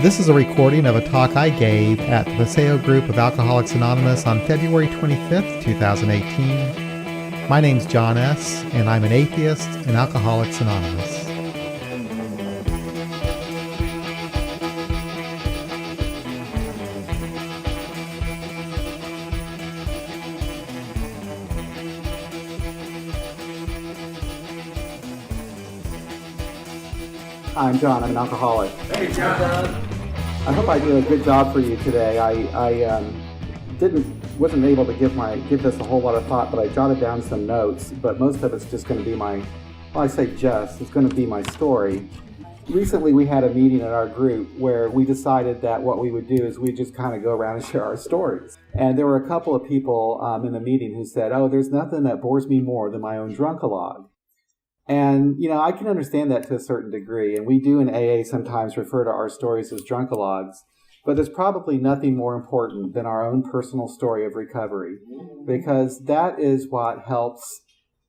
This is a recording of a talk I gave at the Paseo group of Alcoholics Anonymous on February 25th, 2018. My name's John S., and I'm an atheist in Alcoholics Anonymous. I'm John. I'm an alcoholic. Hey, John. I hope I did a good job for you today. I wasn't able to give this a whole lot of thought, but I jotted down some notes. But most of it's just going to be it's going to be my story. Recently, we had a meeting at our group where we decided that what we would do is we just kind of go around and share our stories. And there were a couple of people in the meeting who said, "Oh, there's nothing that bores me more than my own drunkalog." And, I can understand that to a certain degree. And we do in AA sometimes refer to our stories as drunkalogs. But there's probably nothing more important than our own personal story of recovery. Because that is what helps,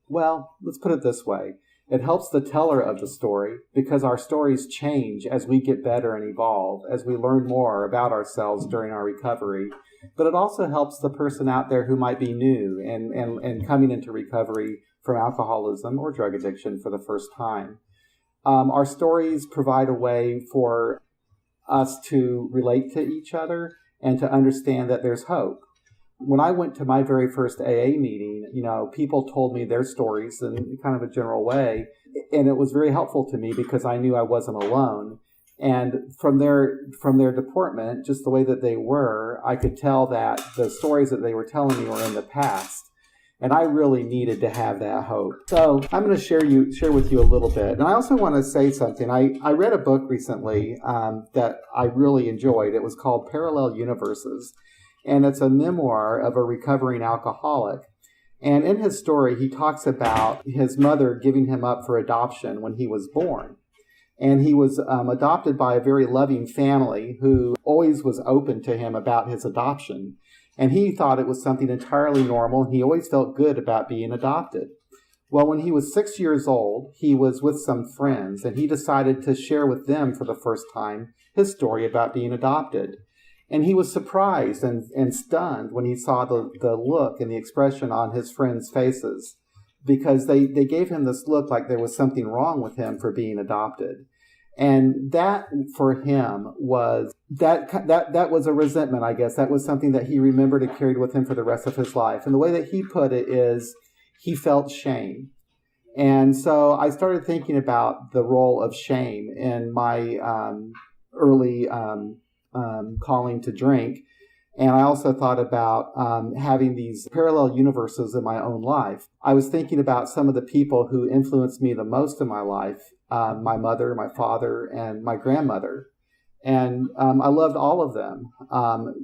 let's put it this way. It helps the teller of the story because our stories change as we get better and evolve, as we learn more about ourselves during our recovery. But it also helps the person out there who might be new and coming into recovery from alcoholism or drug addiction for the first time. Our stories provide a way for us to relate to each other and to understand that there's hope. When I went to my very first AA meeting, people told me their stories in kind of a general way, and it was very helpful to me because I knew I wasn't alone. And from their deportment, just the way that they were, I could tell that the stories that they were telling me were in the past. And I really needed to have that hope. So I'm going to share with you a little bit. And I also want to say something. I read a book recently that I really enjoyed. It was called Parallel Universes. And it's a memoir of a recovering alcoholic. And in his story, he talks about his mother giving him up for adoption when he was born. And he was adopted by a very loving family who always was open to him about his adoption. And he thought it was something entirely normal, and he always felt good about being adopted. Well, when he was 6 years old, he was with some friends, and he decided to share with them for the first time his story about being adopted. And he was surprised and stunned when he saw the look and the expression on his friends' faces, because they gave him this look like there was something wrong with him for being adopted. And that, for him, was that was a resentment, I guess. That was something that he remembered and carried with him for the rest of his life. And the way that he put it is he felt shame. And so I started thinking about the role of shame in my early calling to drink. And I also thought about having these parallel universes in my own life. I was thinking about some of the people who influenced me the most in my life. My mother, my father, and my grandmother. And I loved all of them.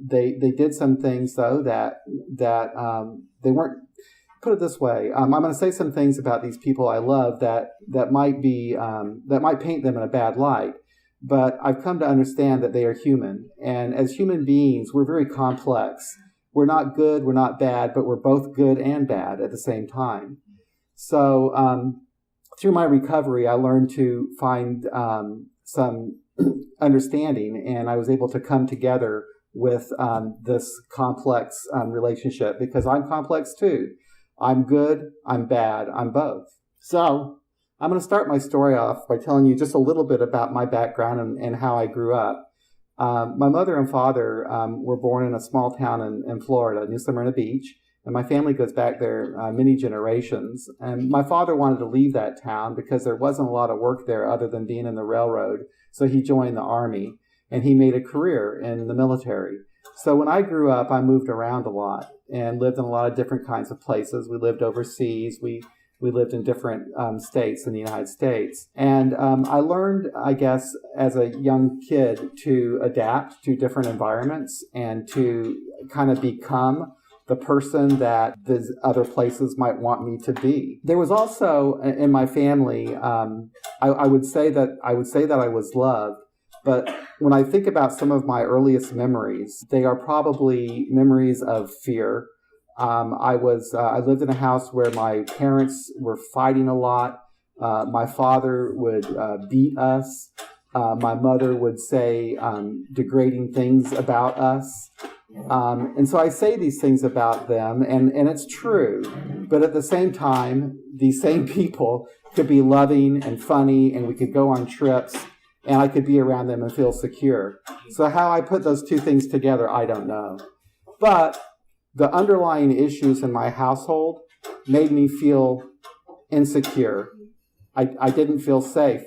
They did some things, though, that they weren't, put it this way, I'm going to say some things about these people I love that might paint them in a bad light. But I've come to understand that they are human. And as human beings, we're very complex. We're not good, we're not bad, but we're both good and bad at the same time. So, through my recovery, I learned to find some understanding, and I was able to come together with this complex relationship because I'm complex too. I'm good, I'm bad, I'm both. So I'm going to start my story off by telling you just a little bit about my background and how I grew up. My mother and father were born in a small town in Florida, New Smyrna Beach. And my family goes back there many generations. And my father wanted to leave that town because there wasn't a lot of work there other than being in the railroad. So he joined the Army, and he made a career in the military. So when I grew up, I moved around a lot and lived in a lot of different kinds of places. We lived overseas. We lived in different states in the United States. And I learned, I guess, as a young kid to adapt to different environments and to kind of become the person that these other places might want me to be. There was also in my family, I would say that I was loved, but when I think about some of my earliest memories, they are probably memories of fear. I lived in a house where my parents were fighting a lot. My father would beat us. My mother would say degrading things about us. And so I say these things about them, and it's true. But at the same time, these same people could be loving and funny, and we could go on trips, and I could be around them and feel secure. So how I put those two things together, I don't know. But the underlying issues in my household made me feel insecure. I didn't feel safe.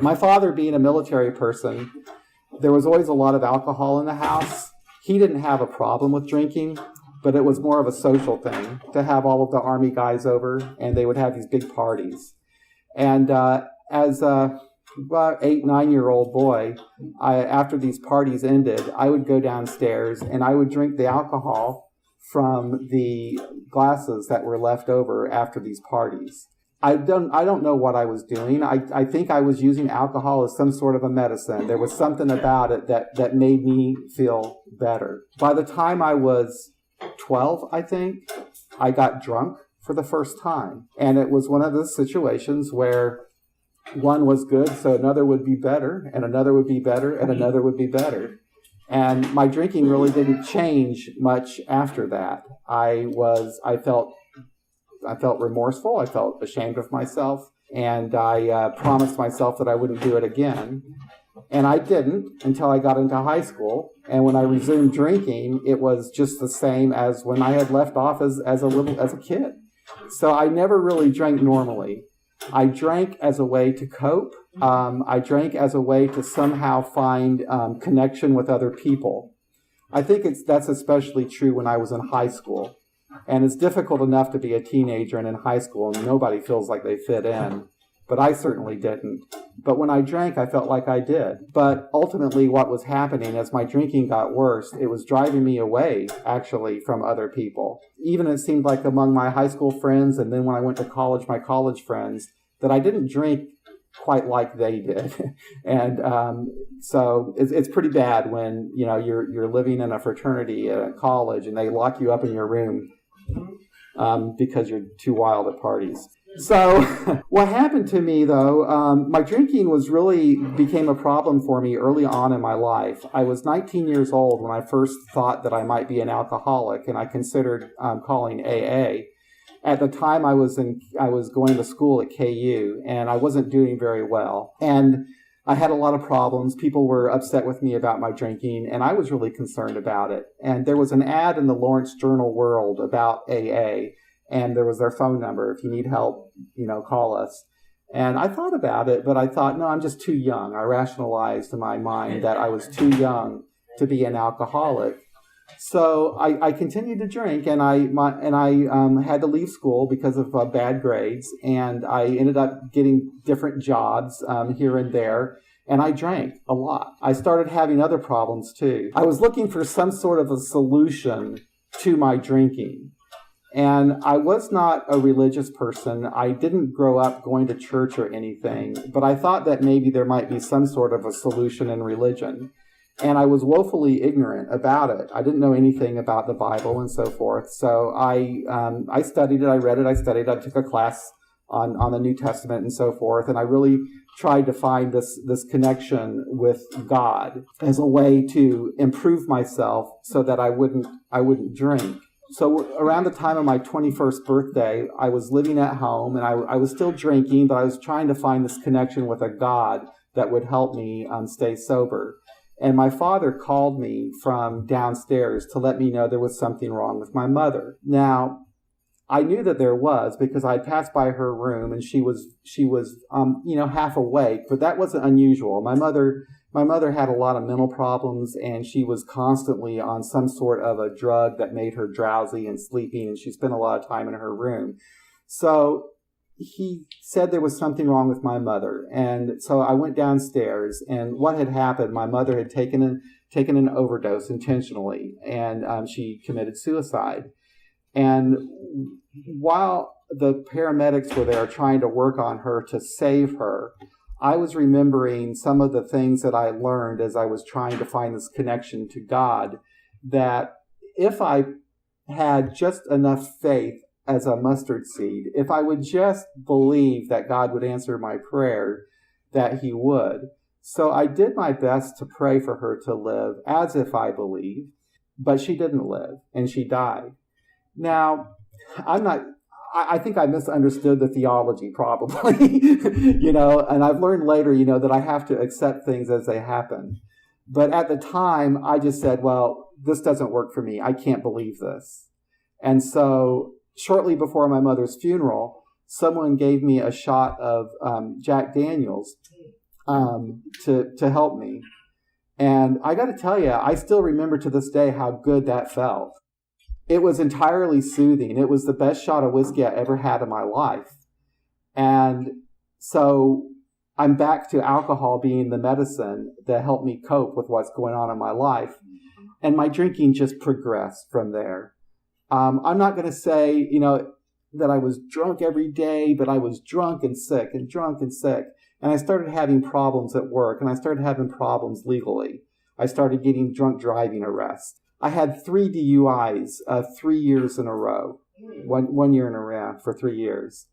My father, being a military person, there was always a lot of alcohol in the house. He didn't have a problem with drinking, but it was more of a social thing to have all of the Army guys over, and they would have these big parties. And as a 8-9-year-old boy, after these parties ended, I would go downstairs and I would drink the alcohol from the glasses that were left over after these parties. I don't know what I was doing. I think I was using alcohol as some sort of a medicine. There was something about it that made me feel better. By the time I was 12, I think, I got drunk for the first time. And it was one of those situations where one was good, so another would be better, and another would be better, and another would be better. And my drinking really didn't change much after that. I felt remorseful. I felt ashamed of myself. And I promised myself that I wouldn't do it again. And I didn't until I got into high school. And when I resumed drinking, it was just the same as when I had left off as a kid. So I never really drank normally. I drank as a way to cope. I drank as a way to somehow find connection with other people. I think that's especially true when I was in high school. And it's difficult enough to be a teenager and in high school, and nobody feels like they fit in. But I certainly didn't. But when I drank, I felt like I did. But ultimately, what was happening as my drinking got worse, it was driving me away, actually, from other people. Even it seemed like among my high school friends, and then when I went to college, my college friends, that I didn't drink quite like they did. And so it's pretty bad when you're living in a fraternity at college and they lock you up in your room because you're too wild at parties. So what happened to me, though, my drinking became a problem for me early on in my life. I was 19 years old when I first thought that I might be an alcoholic, and I considered calling AA. At the time, I was going to school at KU, and I wasn't doing very well. And I had a lot of problems. People were upset with me about my drinking, and I was really concerned about it. And there was an ad in the Lawrence Journal-World about AA, and there was their phone number. If you need help, call us. And I thought about it, but I thought, no, I'm just too young. I rationalized in my mind that I was too young to be an alcoholic. So I continued to drink, and I had to leave school because of bad grades, and I ended up getting different jobs here and there, and I drank a lot. I started having other problems too. I was looking for some sort of a solution to my drinking, and I was not a religious person. I didn't grow up going to church or anything, but I thought that maybe there might be some sort of a solution in religion. And I was woefully ignorant about it. I didn't know anything about the Bible and so forth. So I studied it, I read it, I studied, I took a class on the New Testament and so forth. And I really tried to find this connection with God as a way to improve myself so that I wouldn't drink. So around the time of my 21st birthday, I was living at home, and I was still drinking, but I was trying to find this connection with a God that would help me stay sober. And my father called me from downstairs to let me know there was something wrong with my mother. Now, I knew that there was because I passed by her room and she was half awake, but that wasn't unusual. My mother had a lot of mental problems, and she was constantly on some sort of a drug that made her drowsy and sleepy, and she spent a lot of time in her room. So he said there was something wrong with my mother. And so I went downstairs, and what had happened, my mother had taken an overdose intentionally, and she committed suicide. And while the paramedics were there trying to work on her to save her, I was remembering some of the things that I learned as I was trying to find this connection to God, that if I had just enough faith as a mustard seed, if I would just believe that God would answer my prayer, that he would. So I did my best to pray for her to live as if I believed, but she didn't live and she died. Now, I think I misunderstood the theology probably, and I've learned later, that I have to accept things as they happen. But at the time, I just said, well, this doesn't work for me. I can't believe this. And so shortly before my mother's funeral, someone gave me a shot of Jack Daniels to help me. And I got to tell you, I still remember to this day how good that felt. It was entirely soothing. It was the best shot of whiskey I ever had in my life. And so I'm back to alcohol being the medicine that helped me cope with what's going on in my life. And my drinking just progressed from there. I'm not going to say, that I was drunk every day, but I was drunk and sick and drunk and sick. And I started having problems at work, and I started having problems legally. I started getting drunk driving arrests. I had 3 DUIs 3 years in a row, one year in a row for 3 years.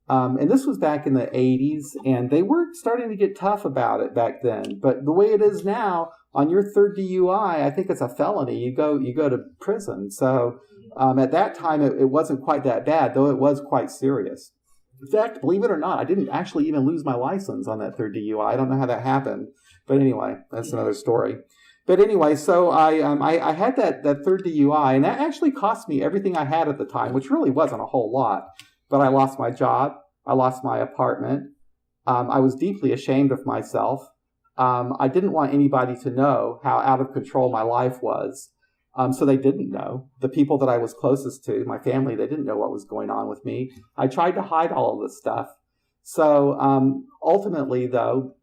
And this was back in the 80s, and they were starting to get tough about it back then. But the way it is now, on your 3rd DUI, I think it's a felony. You go to prison. So at that time, it wasn't quite that bad, though it was quite serious. In fact, believe it or not, I didn't actually even lose my license on that 3rd DUI. I don't know how that happened. But anyway, that's another story. But anyway, so I had that 3rd DUI, and that actually cost me everything I had at the time, which really wasn't a whole lot. But I lost my job. I lost my apartment. I was deeply ashamed of myself. I didn't want anybody to know how out of control my life was. So they didn't know. The people that I was closest to, my family, they didn't know what was going on with me. I tried to hide all of this stuff. So ultimately, though,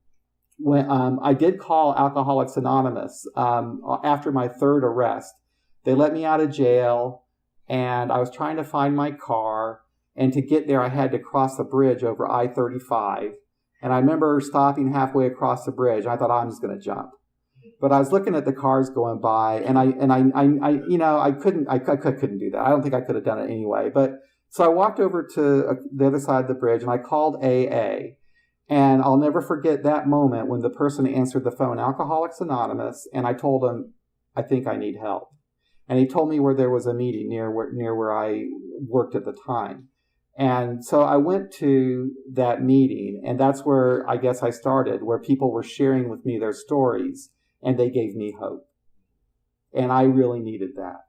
when I did call Alcoholics Anonymous after my 3rd arrest, they let me out of jail, and I was trying to find my car. And to get there, I had to cross the bridge over I-35. And I remember stopping halfway across the bridge. I thought, I'm just going to jump. But I was looking at the cars going by, and I couldn't do that. I don't think I could have done it anyway. But so I walked over to the other side of the bridge, and I called AA. And I'll never forget that moment when the person answered the phone, Alcoholics Anonymous, and I told him, I think I need help. And he told me where there was a meeting near where I worked at the time. And so I went to that meeting, and that's where I guess I started, where people were sharing with me their stories, and they gave me hope. And I really needed that.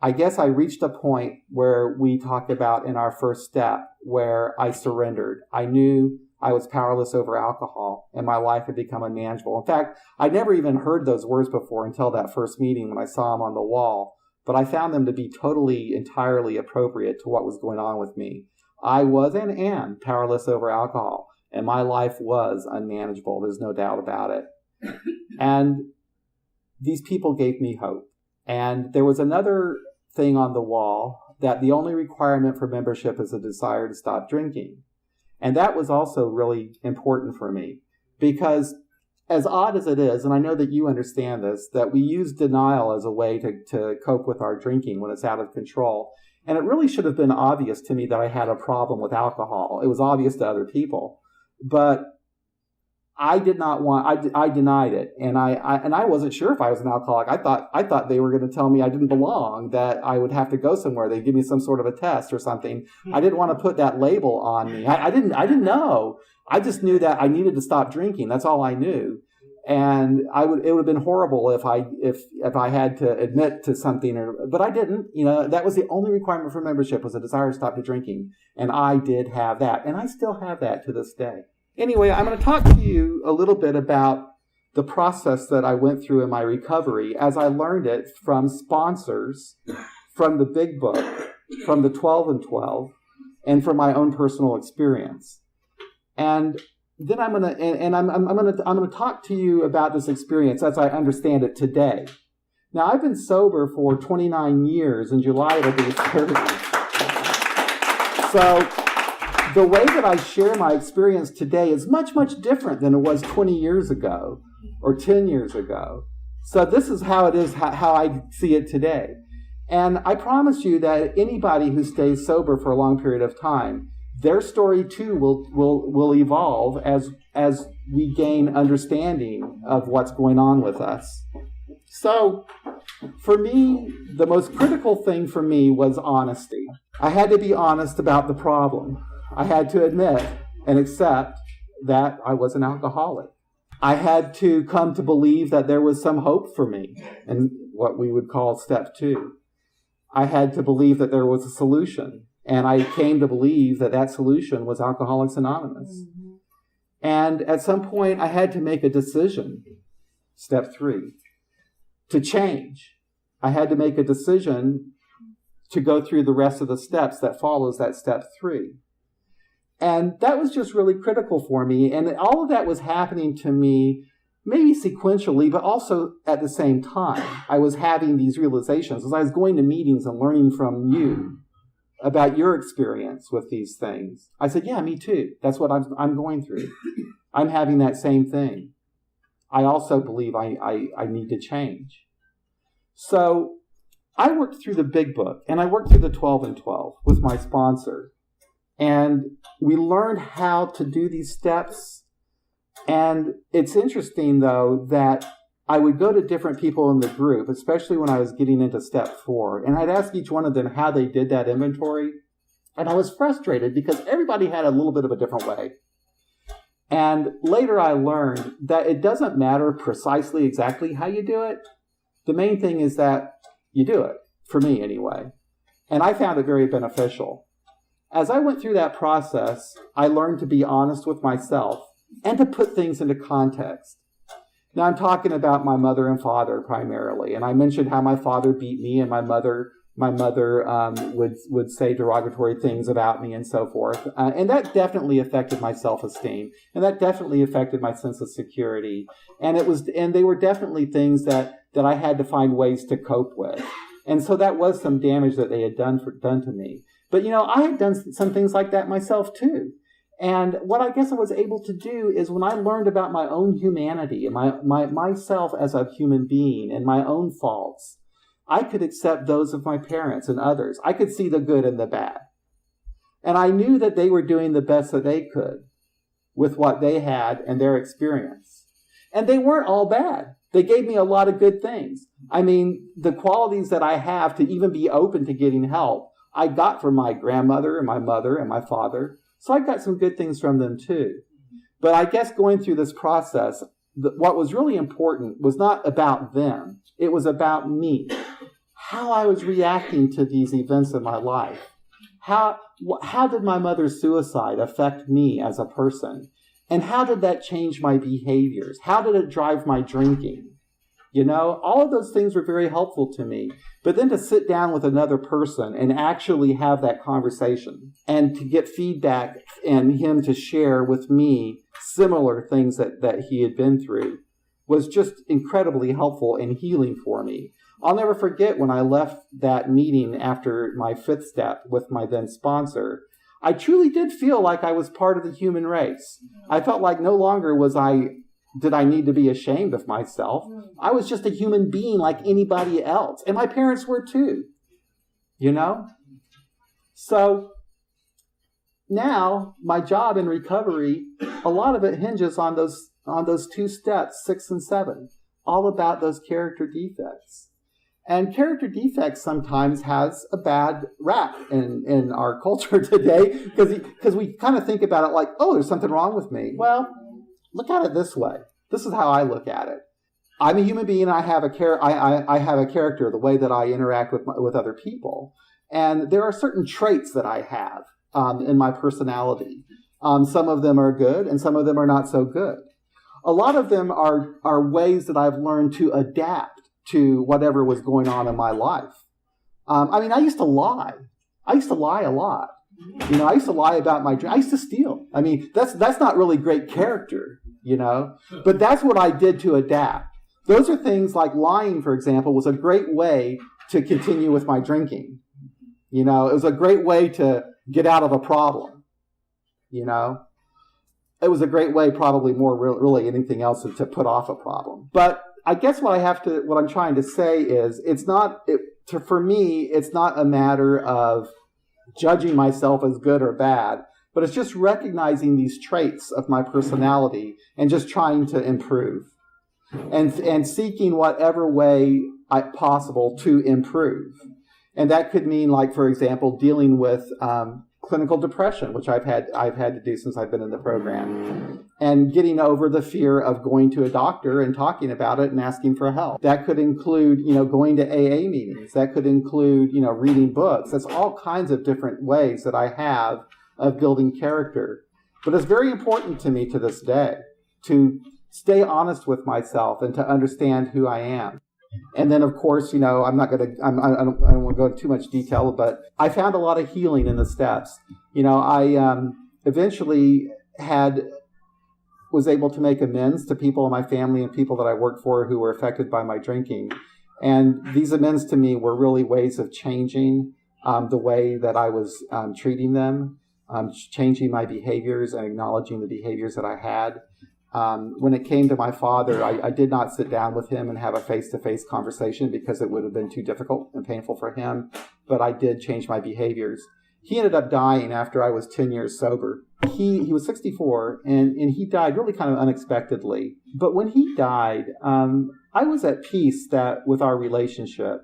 I guess I reached a point where we talked about in our first step, where I surrendered. I knew I was powerless over alcohol, and my life had become unmanageable. In fact, I'd never even heard those words before until that first meeting when I saw them on the wall. But I found them to be entirely appropriate to what was going on with me. I was and am powerless over alcohol, and my life was unmanageable. There's no doubt about it. And these people gave me hope. And there was another thing on the wall, that the only requirement for membership is a desire to stop drinking. And that was also really important for me, because as odd as it is, and I know that you understand this, that we use denial as a way to cope with our drinking when it's out of control. And it really should have been obvious to me that I had a problem with alcohol. It was obvious to other people. But I did not want, I denied it. And I wasn't sure if I was an alcoholic. I thought they were going to tell me I didn't belong, that I would have to go somewhere. They'd give me some sort of a test or something. I didn't want to put that label on me. I didn't know. I just knew that I needed to stop drinking. That's all I knew. And it would have been horrible if I had to admit to something, but I didn't. That was the only requirement for membership, was a desire to stop drinking. And I did have that. And I still have that to this day. Anyway, I'm going to talk to you a little bit about the process that I went through in my recovery as I learned it from sponsors, from the Big Book, from the 12 and 12, and from my own personal experience. And then I'm going to talk to you about this experience as I understand it today. Now, I've been sober for 29 years. In July, it'll be 30. So the way that I share my experience today is much, much different than it was 20 years ago or 10 years ago. So this is how it is, how I see it today. And I promise you that anybody who stays sober for a long period of time, their story too will evolve as we gain understanding of what's going on with us. So for me, the most critical thing for me was honesty. I had to be honest about the problem. I had to admit and accept that I was an alcoholic. I had to come to believe that there was some hope for me in what we would call step 2. I had to believe that there was a solution. And I came to believe that that solution was Alcoholics Anonymous. Mm-hmm. And at some point, I had to make a decision, step 3, to change. I had to make a decision to go through the rest of the steps that follows that step 3. And that was just really critical for me. And all of that was happening to me, maybe sequentially, but also at the same time. I was having these realizations as I was going to meetings and learning from you about your experience with these things. I said, yeah, me too. That's what I'm going through. I'm having that same thing. I also believe I need to change. So I worked through the big book, and I worked through the 12 and 12 with my sponsor. And we learned how to do these steps. And it's interesting, though, that I would go to different people in the group, especially when I was getting into step 4, and I'd ask each one of them how they did that inventory. And I was frustrated because everybody had a little bit of a different way. And later I learned that it doesn't matter precisely exactly how you do it. The main thing is that you do it, for me anyway. And I found it very beneficial. As I went through that process, I learned to be honest with myself and to put things into context. Now, I'm talking about my mother and father primarily, and I mentioned how my father beat me, and my mother would say derogatory things about me and so forth, and that definitely affected my self-esteem, and that definitely affected my sense of security, and they were definitely things that I had to find ways to cope with, and so that was some damage that they had done to me. But I had done some things like that myself too. And what I guess I was able to do is when I learned about my own humanity and myself as a human being and my own faults, I could accept those of my parents and others. I could see the good and the bad. And I knew that they were doing the best that they could with what they had and their experience. And they weren't all bad. They gave me a lot of good things. I mean, the qualities that I have to even be open to getting help, I got from my grandmother and my mother and my father. So I got some good things from them too. But I guess going through this process, what was really important was not about them. It was about me. How I was reacting to these events in my life. How did my mother's suicide affect me as a person? And how did that change my behaviors? How did it drive my drinking? All of those things were very helpful to me. But then to sit down with another person and actually have that conversation and to get feedback and him to share with me similar things that he had been through was just incredibly helpful and healing for me. I'll never forget when I left that meeting after my 5th step with my then sponsor, I truly did feel like I was part of the human race. I felt like no longer did I need to be ashamed of myself. I was just a human being like anybody else. And my parents were too. So now my job in recovery, a lot of it hinges on those 2 steps, 6 and 7, all about those character defects. And character defects sometimes has a bad rap in our culture today because we kind of think about it like, oh, there's something wrong with me. Well, look at it this way. This is how I look at it. I'm a human being. I have a character, the way that I interact with other people. And there are certain traits that I have in my personality. Some of them are good and some of them are not so good. A lot of them are ways that I've learned to adapt to whatever was going on in my life. I used to lie. I used to lie a lot. I used to lie about my drink. I used to steal. That's not really great character, but that's what I did to adapt. Those are things like lying, for example, was a great way to continue with my drinking. It was a great way to get out of a problem. It was a great way, probably more really anything else to put off a problem. But I guess what I'm trying to say is for me, it's not a matter of judging myself as good or bad. but it's just recognizing these traits of my personality and just trying to improve and seeking whatever way possible to improve. And that could mean, like, for example, dealing with clinical depression, which I've had to do since I've been in the program, and getting over the fear of going to a doctor and talking about it and asking for help. That could include, going to AA meetings. That could include, reading books. That's all kinds of different ways that I have of building character. But it's very important to me to this day to stay honest with myself and to understand who I am. And then, of course, I don't want to go into too much detail, but I found a lot of healing in the steps. I eventually was able to make amends to people in my family and people that I worked for who were affected by my drinking. And these amends to me were really ways of changing the way that I was treating them, changing my behaviors and acknowledging the behaviors that I had. When it came to my father, I did not sit down with him and have a face-to-face conversation because it would have been too difficult and painful for him, but I did change my behaviors. He ended up dying after I was 10 years sober. He was 64, and he died really kind of unexpectedly. But when he died, I was at peace with our relationship.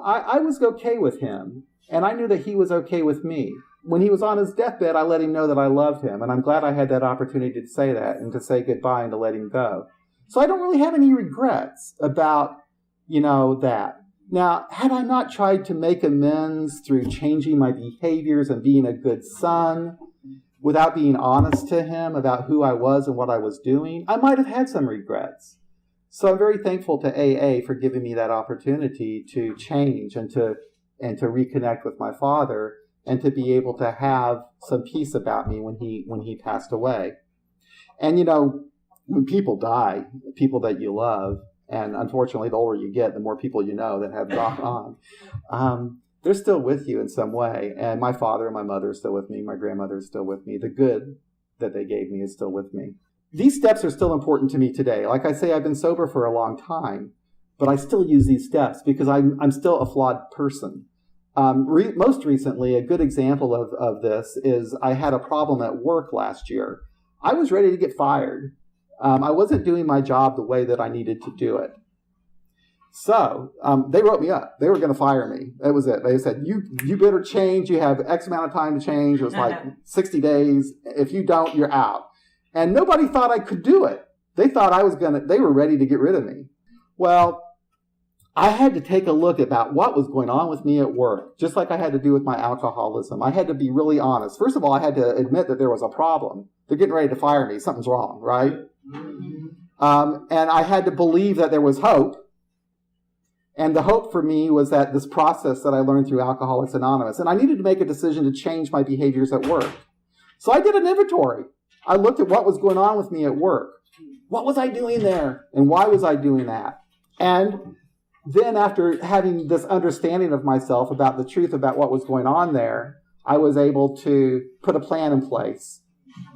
I was okay with him, and I knew that he was okay with me. When he was on his deathbed, I let him know that I loved him, and I'm glad I had that opportunity to say that and to say goodbye and to let him go. So I don't really have any regrets about, that. Now, had I not tried to make amends through changing my behaviors and being a good son, without being honest to him about who I was and what I was doing, I might have had some regrets. So I'm very thankful to AA for giving me that opportunity to change and to reconnect with my father, and to be able to have some peace about me when he passed away. And when people die, people that you love, and unfortunately the older you get, the more people you know that have gone on, they're still with you in some way. And my father and my mother are still with me. My grandmother is still with me. The good that they gave me is still with me. These steps are still important to me today. Like I say, I've been sober for a long time, but I still use these steps because I'm still a flawed person. Most recently, a good example of this is I had a problem at work last year. I was ready to get fired. I wasn't doing my job the way that I needed to do it. So they wrote me up. They were going to fire me. That was it. They said, you better change. You have X amount of time to change. It was like 60 days. If you don't, you're out. And nobody thought I could do it. They thought they were ready to get rid of me. Well, I had to take a look about what was going on with me at work, just like I had to do with my alcoholism. I had to be really honest. First of all, I had to admit that there was a problem. They're getting ready to fire me. Something's wrong, right? And I had to believe that there was hope. And the hope for me was that this process that I learned through Alcoholics Anonymous, and I needed to make a decision to change my behaviors at work. So I did an inventory. I looked at what was going on with me at work. What was I doing there? And why was I doing that? And then after having this understanding of myself about the truth about what was going on there, I was able to put a plan in place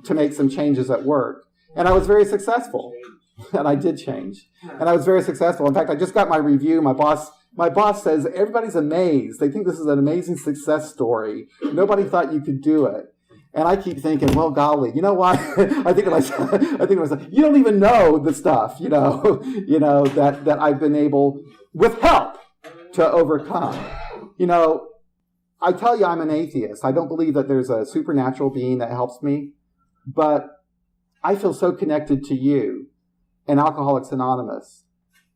to make some changes at work. And I was very successful. And I did change. And I was very successful. In fact, I just got my review. My boss says, everybody's amazed. They think this is an amazing success story. Nobody thought you could do it. And I keep thinking, well, golly, you know what? I think to myself, you don't even know the stuff, that I've been able, with help, to overcome. I tell you, I'm an atheist. I don't believe that there's a supernatural being that helps me, but I feel so connected to you and Alcoholics Anonymous.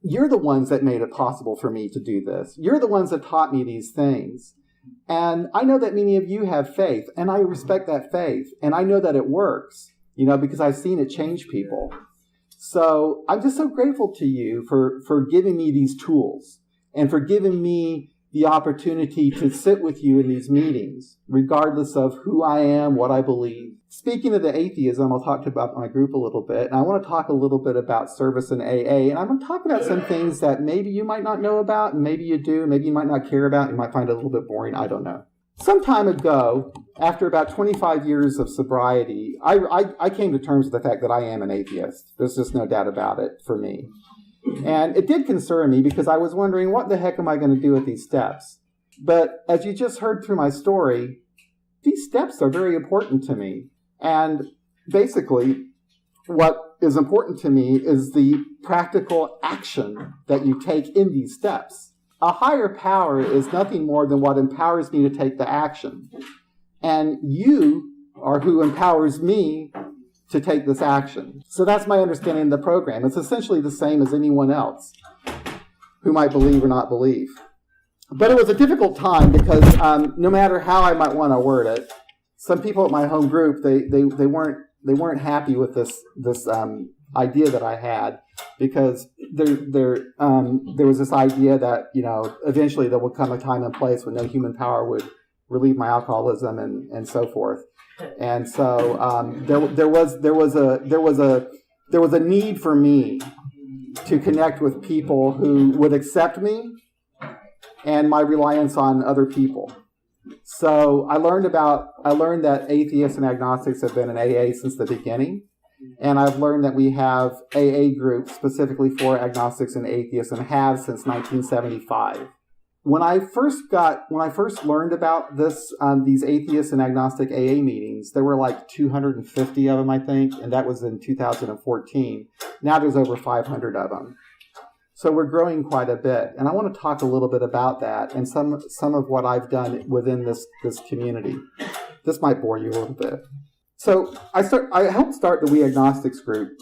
You're the ones that made it possible for me to do this. You're the ones that taught me these things. And I know that many of you have faith, and I respect that faith, and I know that it works, because I've seen it change people. So I'm just so grateful to you for giving me these tools and for giving me the opportunity to sit with you in these meetings, regardless of who I am, what I believe. Speaking of the atheism, I'll talk about my group a little bit, and I want to talk a little bit about service in AA, and I'm going to talk about some things that maybe you might not know about, and maybe you do, maybe you might not care about, you might find it a little bit boring, I don't know. Some time ago, after about 25 years of sobriety, I came to terms with the fact that I am an atheist. There's just no doubt about it for me. And it did concern me because I was wondering, what the heck am I going to do with these steps? But as you just heard through my story, these steps are very important to me. And basically, what is important to me is the practical action that you take in these steps. A higher power is nothing more than what empowers me to take the action. And you are who empowers me to take this action. So that's my understanding of the program. It's essentially the same as anyone else who might believe or not believe. But it was a difficult time because no matter how I might want to word it, some people at my home group, they weren't happy with this idea that I had, because there was this idea that, you know, eventually there would come a time and place when no human power would relieve my alcoholism and so forth. And so there was a need for me to connect with people who would accept me and my reliance on other people. So I learned that atheists and agnostics have been in AA since the beginning. And I've learned that we have AA groups specifically for agnostics and atheists, and have since 1975. When I first learned about this, these atheist and agnostic AA meetings, there were like 250 of them, I think, and that was in 2014. Now there's over 500 of them. So we're growing quite a bit, and I want to talk a little bit about that and some of what I've done within this community. This might bore you a little bit. So I helped start the We Agnostics group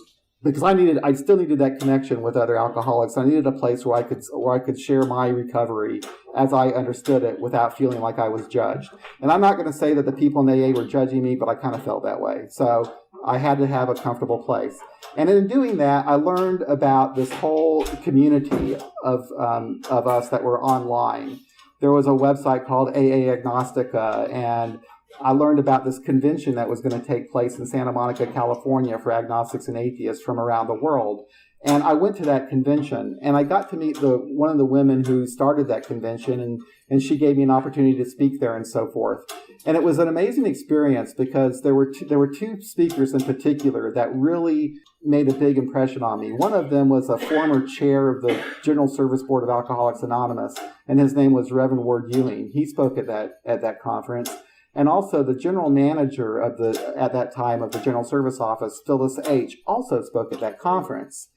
because I still needed that connection with other alcoholics. I needed a place where I could share my recovery as I understood it without feeling like I was judged. And I'm not going to say that the people in AA were judging me, but I kind of felt that way. So I had to have a comfortable place. And in doing that, I learned about this whole community of us that were online. There was a website called AA Agnostica, and I learned about this convention that was going to take place in Santa Monica, California for agnostics and atheists from around the world. And I went to that convention, and I got to meet one of the women who started that convention, and she gave me an opportunity to speak there and so forth. And it was an amazing experience because there were two speakers in particular that really made a big impression on me. One of them was a former chair of the General Service Board of Alcoholics Anonymous, and his name was Reverend Ward Ewing. He spoke at that conference. And also the general manager at that time of the General Service Office, Phyllis H., also spoke at that conference.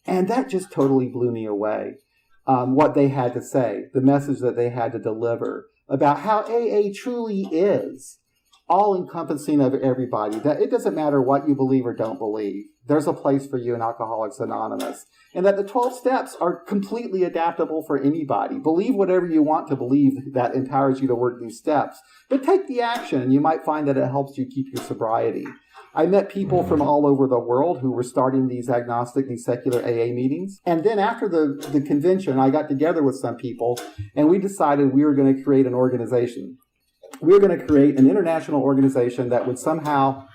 And that just totally blew me away, what they had to say, the message that they had to deliver about how AA truly is all-encompassing of everybody, that it doesn't matter what you believe or don't believe. There's a place for you in Alcoholics Anonymous. And that the 12 steps are completely adaptable for anybody. Believe whatever you want to believe that empowers you to work these steps. But take the action, and you might find that it helps you keep your sobriety. I met people from all over the world who were starting these secular AA meetings. And then after the convention, I got together with some people, and we decided we were going to create an organization. We were going to create an international organization that would somehow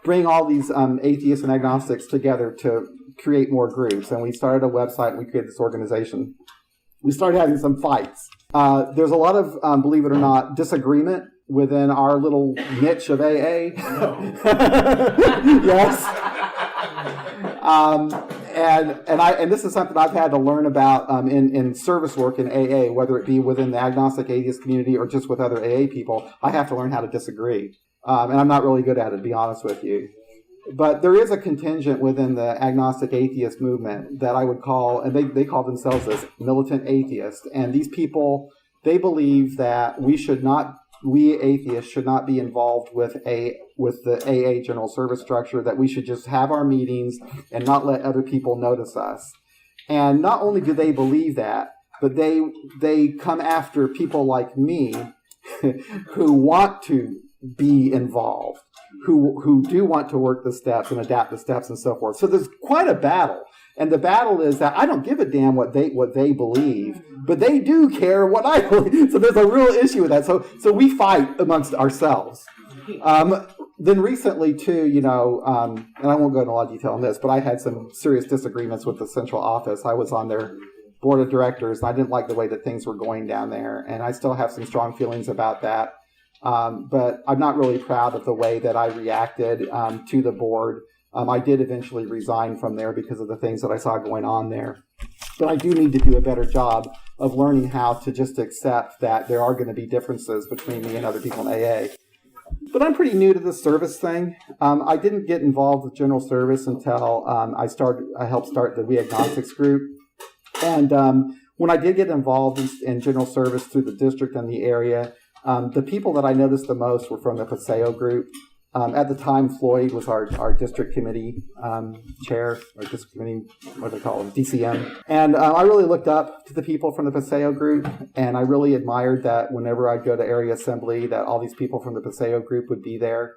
bring all these atheists and agnostics together to create more groups. And we started a website, and we created this organization. We started having some fights. There's a lot of, believe it or not, disagreement within our little niche of AA. Yes. And this is something I've had to learn about in service work in AA, whether it be within the agnostic atheist community or just with other AA people. I have to learn how to disagree. And I'm not really good at it, to be honest with you. But there is a contingent within the agnostic atheist movement that I would call, and they call themselves as militant atheists. And these people, they believe that we atheists should not be involved with the AA general service structure, that we should just have our meetings and not let other people notice us. And not only do they believe that, but they come after people like me who want to be involved, who do want to work the steps and adapt the steps and so forth. So there's quite a battle. And the battle is that I don't give a damn what they believe, but they do care what I believe. So there's a real issue with that. So we fight amongst ourselves. Then recently too, and I won't go into a lot of detail on this, but I had some serious disagreements with the central office. I was on their board of directors, and I didn't like the way that things were going down there. And I still have some strong feelings about that. But I'm not really proud of the way that I reacted to the board. I did eventually resign from there because of the things that I saw going on there. But I do need to do a better job of learning how to just accept that there are going to be differences between me and other people in AA. But I'm pretty new to the service thing. I didn't get involved with general service until I helped start the We Agnostics group. And when I did get involved in general service through the district and the area, the people that I noticed the most were from the Paseo group. At the time, Floyd was our district committee chair, or district committee, what do they call them, DCM. And I really looked up to the people from the Paseo group, and I really admired that whenever I'd go to area assembly, that all these people from the Paseo group would be there.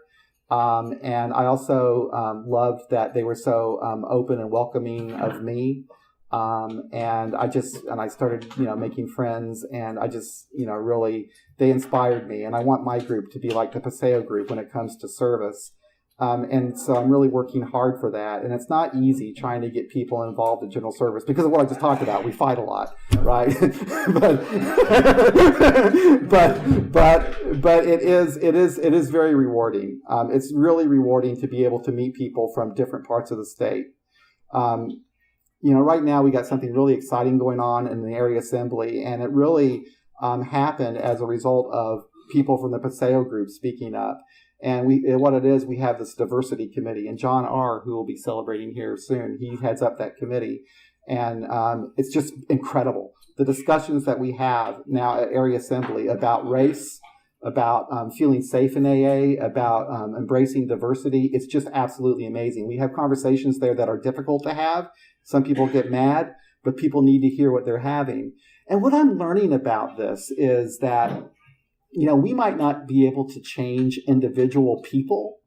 And I also loved that they were so open and welcoming of me. And I started, making friends, and I just, really, they inspired me. And I want my group to be like the Paseo group when it comes to service. And so I'm really working hard for that. And it's not easy trying to get people involved in general service because of what I just talked about. We fight a lot, right? but it is very rewarding. It's really rewarding to be able to meet people from different parts of the state. Right now we got something really exciting going on in the area assembly, and it really happened as a result of people from the Paseo group speaking up. And what it is, we have this diversity committee, and John R., who will be celebrating here soon, he heads up that committee, and it's just incredible. The discussions that we have now at area assembly about race, about feeling safe in AA, about embracing diversity, it's just absolutely amazing. We have conversations there that are difficult to have. Some people get mad, but people need to hear what they're having. And what I'm learning about this is that, we might not be able to change individual people,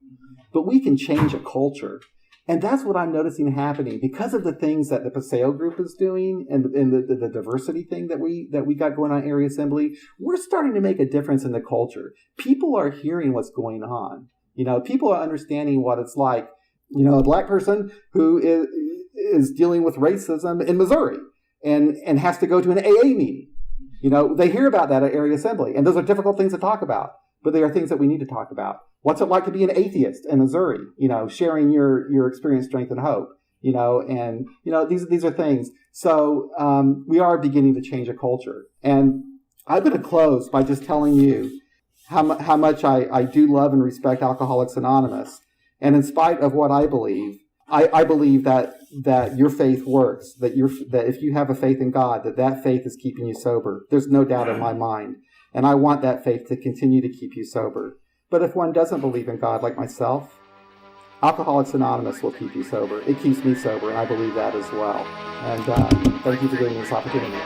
but we can change a culture. And that's what I'm noticing happening because of the things that the Paseo group is doing and the diversity thing that we got going on area assembly. We're starting to make a difference in the culture. People are hearing what's going on. People are understanding what it's like. A black person who is dealing with racism in Missouri and has to go to an AA meeting. They hear about that at area assembly, and those are difficult things to talk about, but they are things that we need to talk about. What's it like to be an atheist in Missouri? Sharing your experience, strength, and hope. These are things. So we are beginning to change a culture, and I'm going to close by just telling you how much I do love and respect Alcoholics Anonymous, and in spite of what I believe, I believe that your faith works, that if you have a faith in God, that faith is keeping you sober. There's no doubt in my mind. And I want that faith to continue to keep you sober. But if one doesn't believe in God like myself, Alcoholics Anonymous will keep you sober. It keeps me sober, and I believe that as well. And thank you for giving me this opportunity.